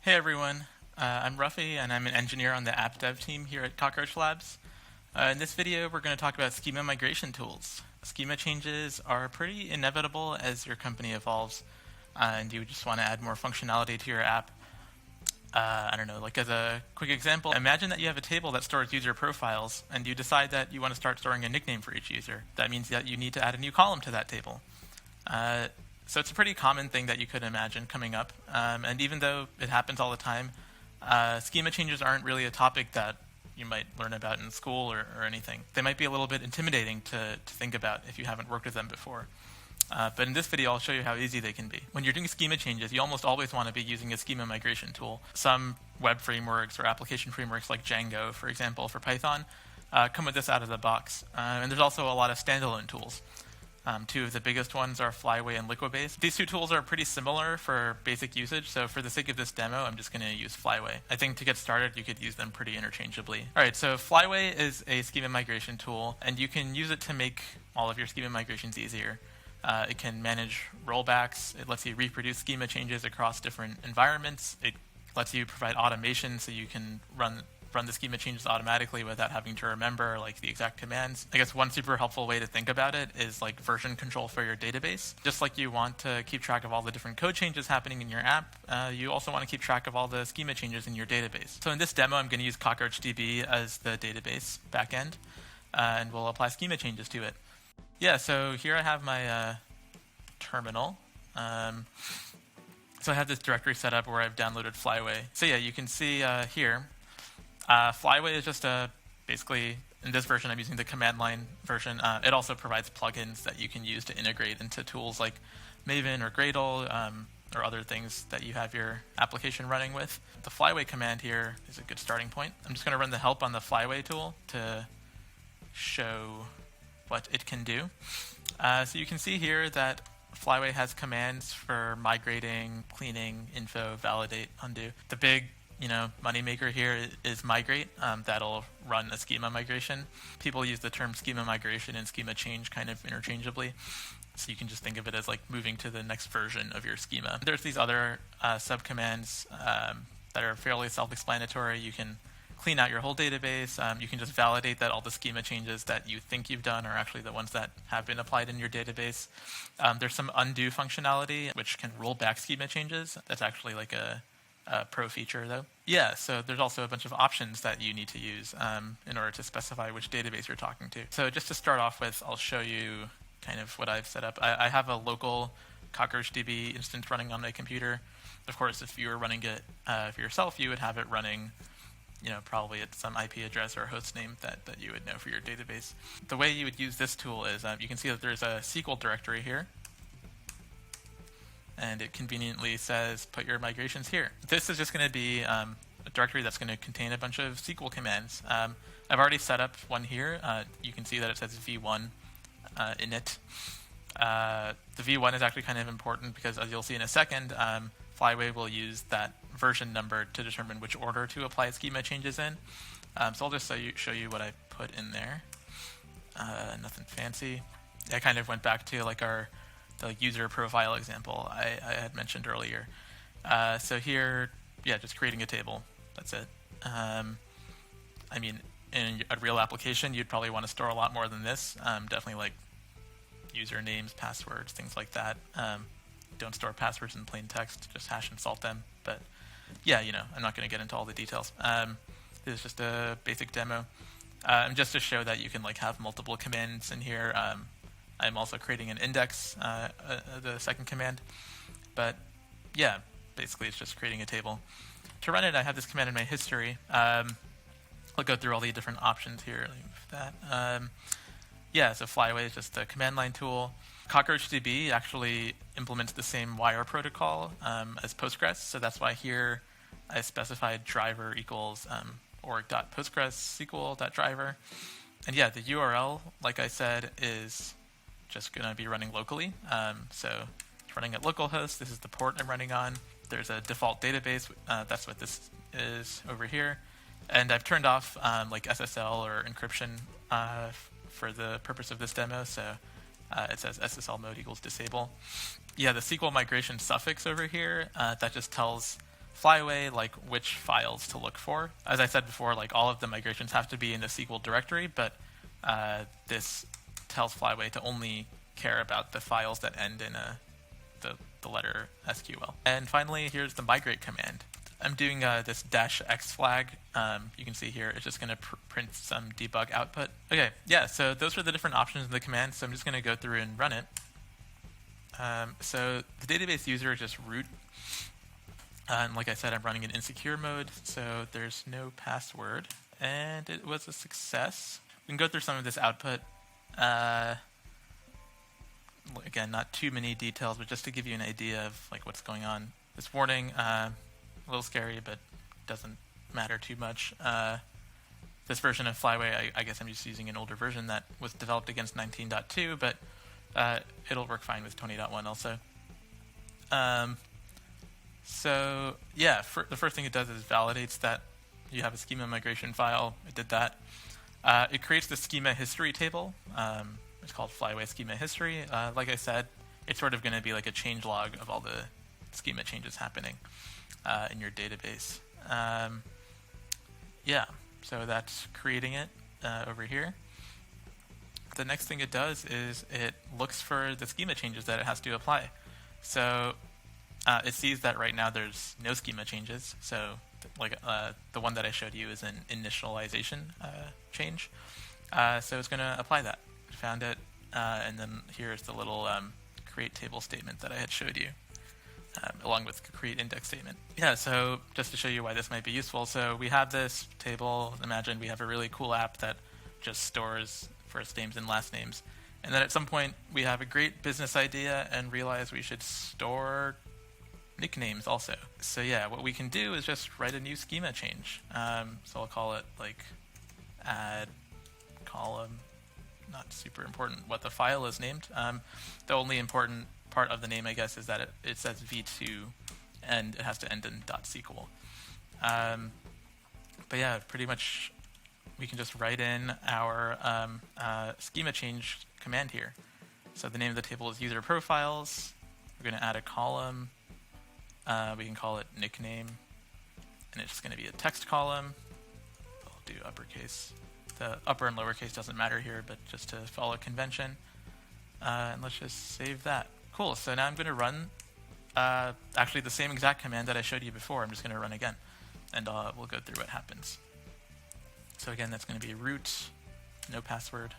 Hey everyone, I'm Rafi and I'm an engineer on the app dev team here at Cockroach Labs. In this video we're going to talk about schema migration tools. Schema changes are pretty inevitable as your company evolves and you just want to add more functionality to your app. I don't know, like as a quick example, imagine that you have a table that stores user profiles and you decide that you want to start storing a nickname for each user. That means that you need to add a new column to that table. So it's a pretty common thing that you could imagine coming up. And even though it happens all the time, schema changes aren't really a topic that you might learn about in school or anything. They might be a little bit intimidating to think about if you haven't worked with them before. But in this video, I'll show you how easy they can be. When you're doing schema changes, you almost always want to be using a schema migration tool. Some web frameworks or application frameworks like Django, for example, for Python, come with this out of the box. And there's also a lot of standalone tools. Two of the biggest ones are Flyway and Liquidbase. These two tools are pretty similar for basic usage, so for the sake of this demo, I'm just going to use Flyway. I think to get started, you could use them pretty interchangeably. All right, so Flyway is a schema migration tool, and you can use it to make all of your schema migrations easier. It can manage rollbacks. It lets you reproduce schema changes across different environments. It lets you provide automation so you can run the schema changes automatically without having to remember like the exact commands. I guess one super helpful way to think about it is like version control for your database. Just like you want to keep track of all the different code changes happening in your app, you also want to keep track of all the schema changes in your database. So in this demo, I'm going to use CockroachDB as the database backend, and we'll apply schema changes to it. Yeah, so here I have my terminal. So I have this directory set up where I've downloaded Flyway. So yeah, you can see here, Flyway is just basically, in this version, I'm using the command line version. It also provides plugins that you can use to integrate into tools like Maven or Gradle or other things that you have your application running with. The Flyway command here is a good starting point. I'm just going to run the help on the Flyway tool to show what it can do. So you can see here that Flyway has commands for migrating, cleaning, info, validate, undo. The big moneymaker here is migrate. That'll run a schema migration. People use the term schema migration and schema change kind of interchangeably. So you can just think of it as like moving to the next version of your schema. There's these other subcommands that are fairly self-explanatory. You can clean out your whole database. You can just validate that all the schema changes that you think you've done are actually the ones that have been applied in your database. There's some undo functionality, which can roll back schema changes. That's actually like a pro feature though. Yeah, so there's also a bunch of options that you need to use in order to specify which database you're talking to. So just to start off with, I'll show you kind of what I've set up. I have a local CockroachDB instance running on my computer. Of course, if you were running it for yourself, you would have it running probably at some IP address or host name that you would know for your database. The way you would use this tool is you can see that there's a SQL directory here. And it conveniently says, put your migrations here. This is just going to be a directory that's going to contain a bunch of SQL commands. I've already set up one here. You can see that it says v1 in it. The v1 is actually kind of important because, as you'll see in a second, Flyway will use that version number to determine which order to apply schema changes in. So I'll just show you what I put in there. Nothing fancy. I kind of went back to like the user profile example I had mentioned earlier. So here, yeah, just creating a table. That's it. I mean, in a real application, you'd probably want to store a lot more than this. Definitely like usernames, passwords, things like that. Don't store passwords in plain text, just hash and salt them. But yeah, I'm not going to get into all the details. This is just a basic demo. And just to show that you can like have multiple commands in here, I'm also creating an index, the second command. But yeah, basically it's just creating a table. To run it, I have this command in my history. I'll go through all the different options here. Yeah, so Flyway is just a command line tool. CockroachDB actually implements the same wire protocol as Postgres, so that's why here I specified driver equals org.postgresql.driver. And yeah, the URL, like I said, is just going to be running locally. So it's running at localhost. This is the port I'm running on. There's a default database. That's what this is over here. And I've turned off like SSL or encryption for the purpose of this demo. So it says SSL mode equals disable. Yeah, the SQL migration suffix over here, that just tells Flyway, like which files to look for. As I said before, like all of the migrations have to be in the SQL directory, but this tells Flyway to only care about the files that end in the letter SQL. And finally, here's the migrate command. I'm doing this -x flag. You can see here, it's just going to print some debug output. Okay, yeah, so those are the different options in the command, so I'm just going to go through and run it. So the database user is just root. And like I said, I'm running in insecure mode, so there's no password. And it was a success. We can go through some of this output. Again, not too many details, but just to give you an idea of like what's going on. This warning, a little scary, but doesn't matter too much. This version of Flyway, I guess I'm just using an older version that was developed against 19.2, but it'll work fine with 20.1 also. So yeah, the first thing it does is validates that you have a schema migration file. It did that. It creates the schema history table. It's called Flyway schema history. Like I said, it's sort of going to be like a change log of all the schema changes happening in your database. Yeah, so that's creating it over here. The next thing it does is it looks for the schema changes that it has to apply. So it sees that right now there's no schema changes. So like the one that I showed you is an initialization change. So it's going to apply that. It found it, and then here's the little create table statement that I had showed you, along with the create index statement. Yeah, so just to show you why this might be useful. So we have this table. Imagine we have a really cool app that just stores first names and last names. And then at some point, we have a great business idea and realize we should store nicknames also. So yeah, what we can do is just write a new schema change. So I'll call it like add column. Not super important what the file is named. The only important part of the name, I guess, is that it says v2 and it has to end in .sql. But yeah, pretty much we can just write in our schema change command here. So the name of the table is user profiles. We're going to add a column. We can call it nickname, and it's just going to be a text column. I'll do uppercase. The upper and lowercase doesn't matter here, but just to follow convention. And let's just save that. Cool, so now I'm going to run actually the same exact command that I showed you before. I'm just going to run again, and we'll go through what happens. So again, that's going to be root, no password.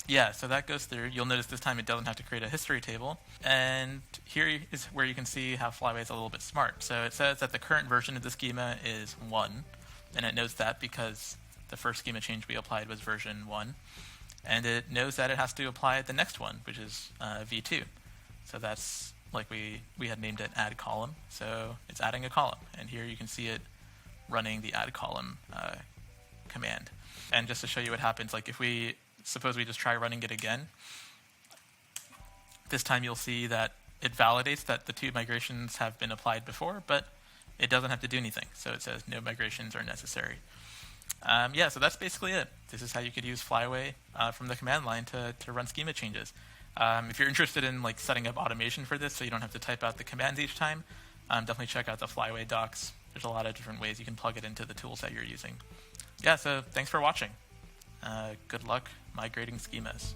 Yeah, so that goes through. You'll notice this time it doesn't have to create a history table. And here is where you can see how Flyway is a little bit smart. So it says that the current version of the schema is 1, and it knows that because the first schema change we applied was version 1. And it knows that it has to apply the next one, which is v2. So that's like we had named it add column. So it's adding a column. And here you can see it running the add column command. And just to show you what happens, like if we suppose we just try running it again, this time you'll see that it validates that the 2 migrations have been applied before, but it doesn't have to do anything. So it says no migrations are necessary. Yeah, so that's basically it. This is how you could use Flyway from the command line to run schema changes. If you're interested in like setting up automation for this so you don't have to type out the commands each time, definitely check out the Flyway docs. There's a lot of different ways you can plug it into the tools that you're using. Yeah, so thanks for watching. Good luck migrating schemas.